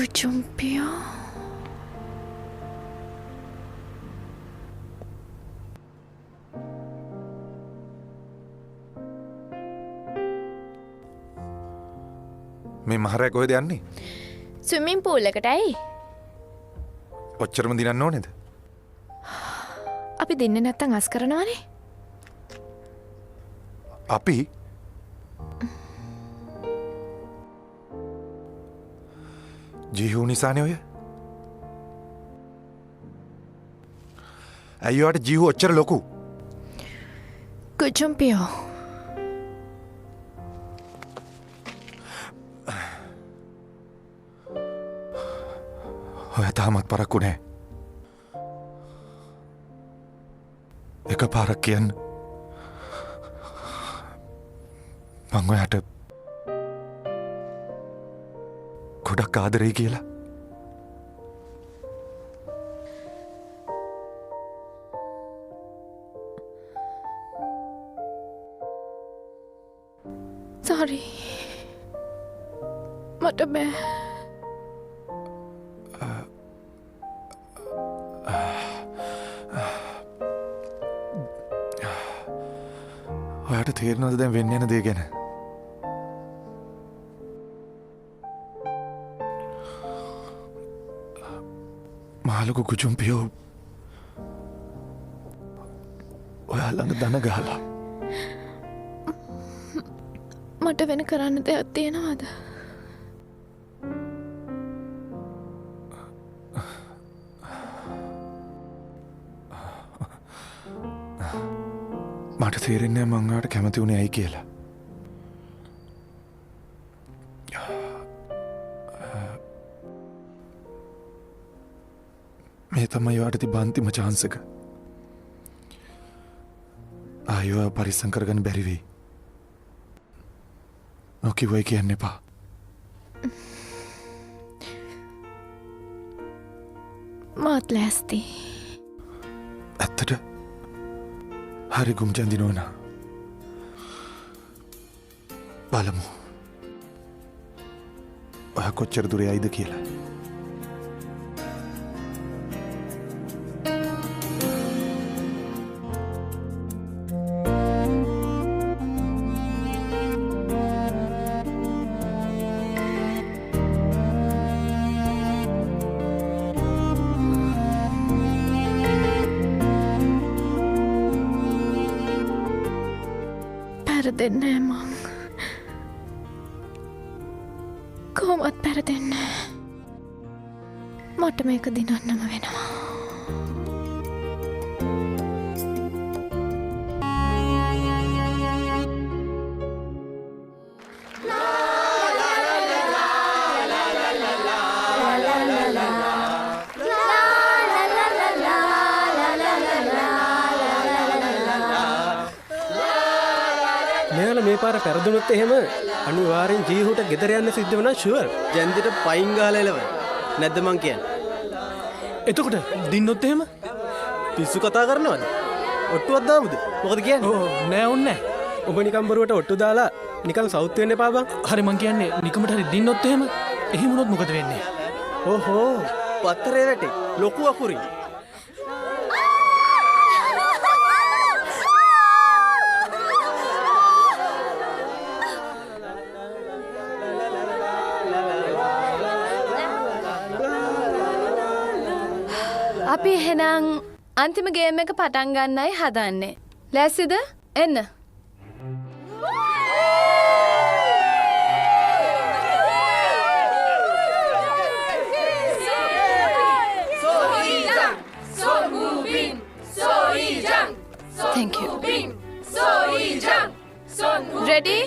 Kuchumpio. මේ මහරෑ කොහෙද යන්නේ? Swimming pool එකටයි. ඔච්චරම දිනන්න ඕනේද? අපි දෙන්නේ නැත්තම් අස් කරනවනේ. අපි ජීහු නිසානේ ඔය. අයියෝට ජීහු ඔච්චර ලොකු. Kuchumpio. ඔය තාමත් පරක්කු නෑ. එක පාරක් කියන්න. මං ඔයාට ගොඩක් ආදරේ කියලා. Sorry. මට බෑ. ඔයාට තේරෙනවද දැන් වෙන්න යන දේ ගැන? මාළුකු කුචුම්පියෝ ඔයා ළඟ දන ගහලා. මට වෙන කරන්න දෙයක් තියෙනවද? මට තේරෙන්නේ මං ඔයාට කැමති වුණේ ඇයි කියලා. මේ තමයි ඔයාට තිබ්බ අන්තිම chance එක. ආයෙ පරිස්සම් කරගන්න බැරි වෙයි. නොකියුවයි කියන්න එපා. මාත් ලෑස්ති. ඇත්තට හරි ගුම්ජන්දි නෝනා. බලමු ඔයා කොච්චර දුර යයිද කියලා. පැරදෙන්නේ මං. කොහොමත් පැරදෙන්නේ. මට මේක දිනන්නම වෙනවා. මෙයාලා මේ පාර පෙරදුනොත් එහෙම අනිවාර්යෙන් ජීහුට ගෙදර යන්න සිද්ධ වෙනවා ෂුවර්. ජන්දිට පයින් ගහලා එලව. නැද්ද මං කියන්නේ? එතකොට දින්නොත් එහෙම පිස්සු කතා කරනවද? ඔට්ටුවක් දාමුද? මොකද කියන්නේ? ඕ නෑ ඕන්නේ නෑ. ඔබ නිකන් බරුවට ඔට්ටු දාලා නිකන් සවුත් වෙන්න එපා බං. හරි මං කියන්නේ නිකමට හරි දින්නොත් එහෙම එහෙම වුණොත් මොකද වෙන්නේ? ඕහෝ පත්තරේ වැටේ ලොකු අකුරින්. අපි එහෙනම් අන්තිම ගේම් එක පටන් ගන්නයි හදන්නේ. ලෑස්තිද? එන්න. Thank you. Ready?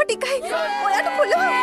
ටිකයි. ඔයාට පුළුවන්.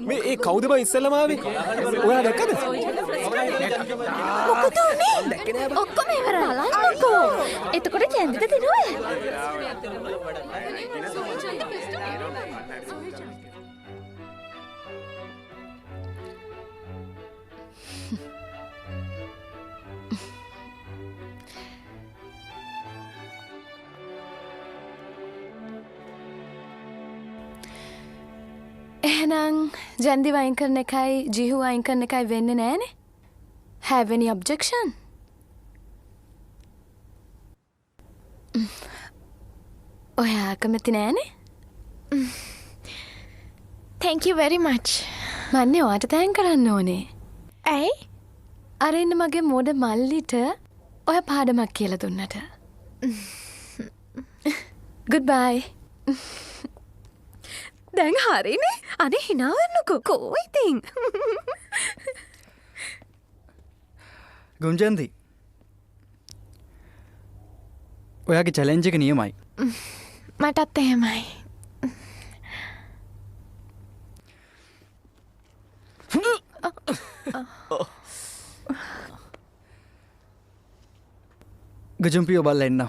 මේ කවුද බං ඉස්සෙල්ලාම ආවේ? ඔයා දැක්කද? මොකද උනේ? ඔක්කොම ඉවරලාන්නකෝ. එතකොට ජන්දිට දෙනවා. එහෙනම් ජන්දි වයින් කරන එකයි ජිහු වයින් කරන එකයි වෙන්නේ නෑනේ. Have any objection? ඔයා කැමති නෑනේ? Thank you very much. මන්නේ ඔයාට තෑන් කරන්න ඕනේ. ඇයි? අර ඉන්න මගේ මෝඩ මල්ලිට ඔය පාඩමක් කියලා දුන්නට. Goodbye. දැන් හරිනේ. අනේ hina වෙන්නකෝ. කෝ ඉතින්. ගුම්ජන්දි. ඔයාගේ චැලෙන්ජ් එක නියමයි. මටත් එහෙමයි. ගජම්පියෝ බල්ලා එන්න.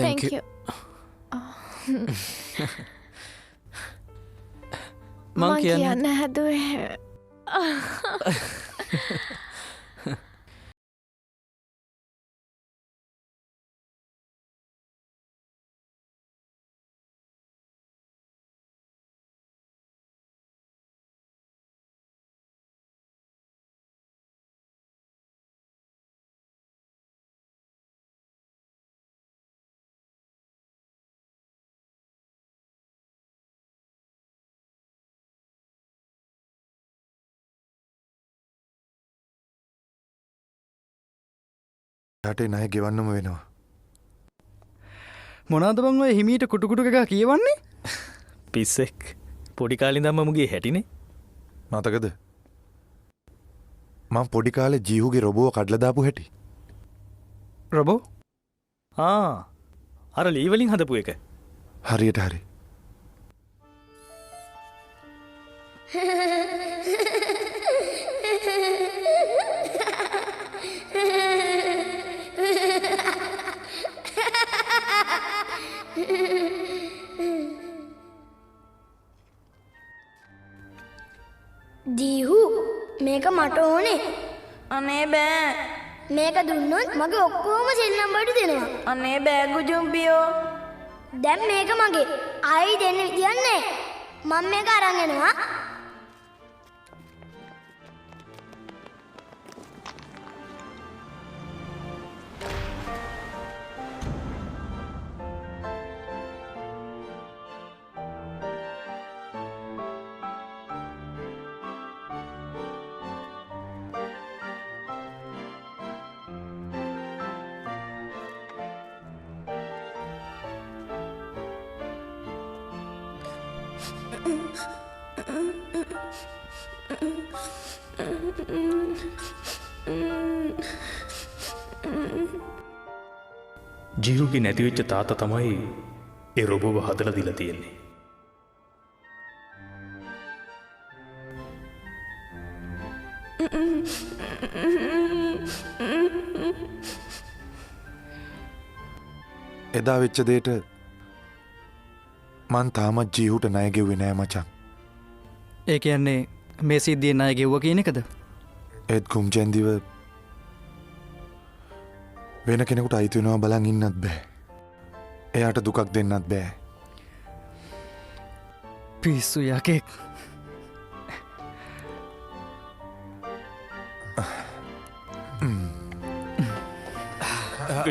Thank you. මං කියන්න හැදුවේ. රටේ ණය ගෙවන්නම වෙනවා. මොනවද බං ඔය හිමීට කුටු එකක් කියවන්නේ? පිස්සෙක් පොඩි කාලේ ඉඳන්ම මුගේ හැටිනේ. මතකද? මම පොඩි කාලේ ජීහුගේ රොබෝව කඩලා දාපු හැටි. රොබෝ? අර ලී වලින් හදපු එක. හරියට හරි. ජීහු මේක මට ඕනේ. අනේ බෑ. මේක දුන්නොත් මගේ ඔක්කොම සෙල් නම්බරට දෙනවා. අනේ බෑ ගුජුම්පියෝ. දැන් මේක මගේ. ආයි දෙන්න විදියක් නැහැ. මම මේක අරන් යනවා. ජීරුගේ නැතිවෙච්ච තාත්තා තමයි ඒ රොබෝව හදලා දීලා තියෙන්නේ. එදා වෙච්ච දේට මං තාමත් ජීහුට ණය ගෙව්වේ නෑ මචං. ඒ කියන්නේ මේ සිද්ධියෙන් ණය ගෙව්වා කියන එකද? ඒත් කුම්ජන්දිව වෙන කෙනෙකුට අයිති වෙනවා බලන් ඉන්නත් බෑ. එයාට දුකක් දෙන්නත් බෑ. පිස්සු යකෙක්.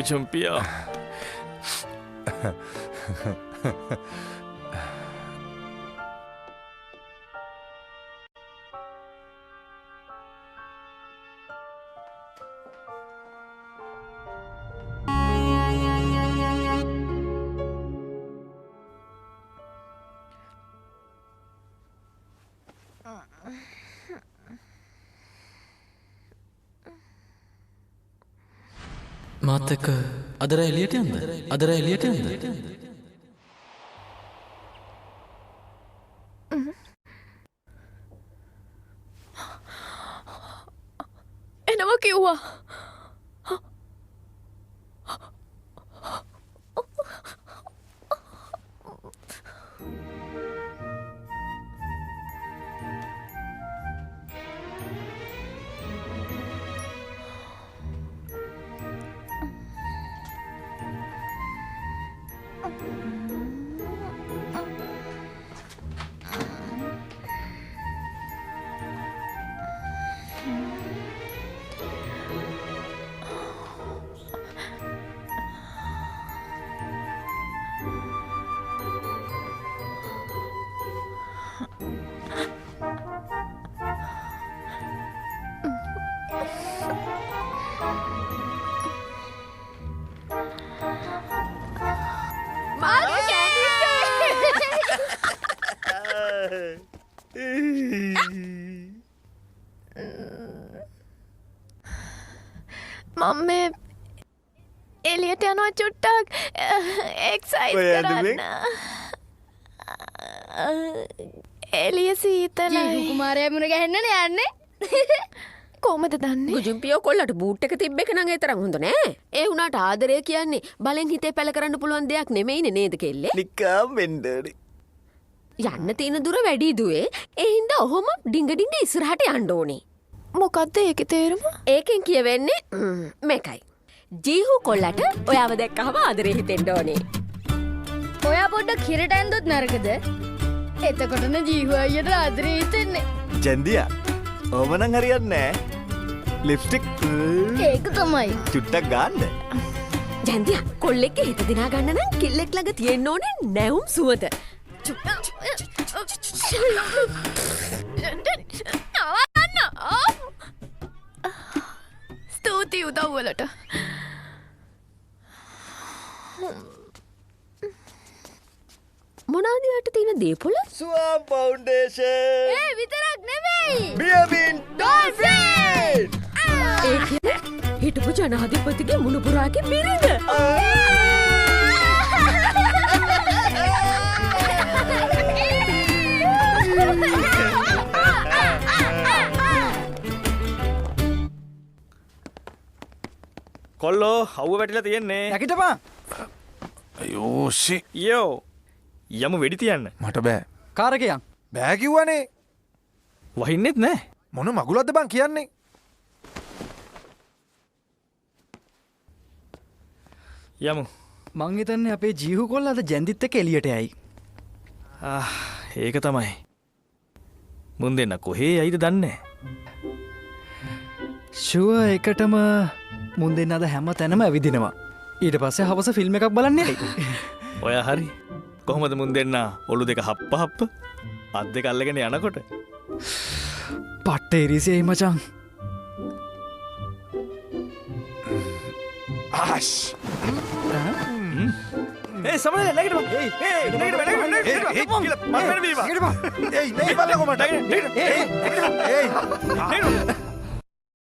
චම්පියා මාත් එක්ක අදර එලියට යන්න. අදර එලියට යන්න. එනවා කිව්වා. මම මේ එලියට යනවා චුට්ටක් එක්සයිට් කරන්න. එලිය සීතලයි. කුමාරයා මුණ ගැහෙන්නනේ යන්නේ. කොහමද දන්නේ? ගුජුම්පියෝ කොල්ලට බූට් එක තිබ්බ එක නම් ඒ තරම් හොඳ නෑ. ඒ වුණාට ආදරය කියන්නේ බලෙන් හිතේ පැල කරන්න පුළුවන් දෙයක් නෙමෙයිනේ නේද කෙල්ලේ? නිකම් වෙන්නනේ. යන්න තියෙන දුර වැඩි දුවේ. ඒ හින්දා ඔහොම ඩිංග ඩිංග ඉස්සරහට යන්න ඕනේ. මොකද්ද ඒකේ තේරුම? ඒකෙන් කියවෙන්නේ මේකයි. ජීහු කොල්ලට ඔයාව දැක්කහම ආදරේ හිතෙන්න ඕනේ. ඔයා පොඩ්ඩක් හිරට ඇන්දොත් නරකද? එතකොටන ජීහු අයියට ආදරේ හිතෙන්නේ. ජන්දියා. ඕමනම් හරියන්නේ නෑ. ලිප්ස්ටික් ඒක තමයි. චුට්ටක් ගන්න. ජන්දියා කොල්ලෙක්ගේ හිත දිනා ගන්න නම් කිල්ලෙක් ළඟ තියෙන්න ඕනේ නැවුම් සුවඳ. ස්තුතියි උදව්වලට. මොනවද යට තියෙන දේපොළ? ස්වාම් ෆවුන්ඩේෂන්. ඒ විතරක් නෙමෙයි. බියබින් ඩොල්ෆින්. ඒ කියන්නේ හිටපු ජනාධිපතිගේ මුණුපුරාගේ බිරිඳ. කොල්ලෝ හව්ව වැටිලා තියෙන්නේ. යකිටපා. අයෝ ෂි. යෝ යමු වෙඩි තියන්න. මට බෑ. කාර් එකේ යන්. බෑ කිව්වනේ. වහින්නෙත් නෑ. මොන මගුලක්ද බං කියන්නේ? යමු. මං හිතන්නේ අපේ ජීහු කොල්ල අද ජැන්දිත් එක්ක එළියට යයි. ඒක තමයි. මුන් දෙන්න කොහේ යයිද දන්නේ. ෂුවර් එකටම මුන් දෙන්න අද හැම තැනම ඇවිදිනවා. ඊට පස්සේ හවස ෆිල්ම් එකක් බලන්න යයි. ඔය හරි. කොහොමද මුන් දෙන්න ඔලු දෙක හප්ප හප්ප අත් දෙක අල්ලගෙන යනකොට පට්ට ඉරිසියයි මචං. ආෂ්. ඒ සමහර නැගිටපන්. නැගිටපන්. ඒයි නේ බලකො මට. නෙරු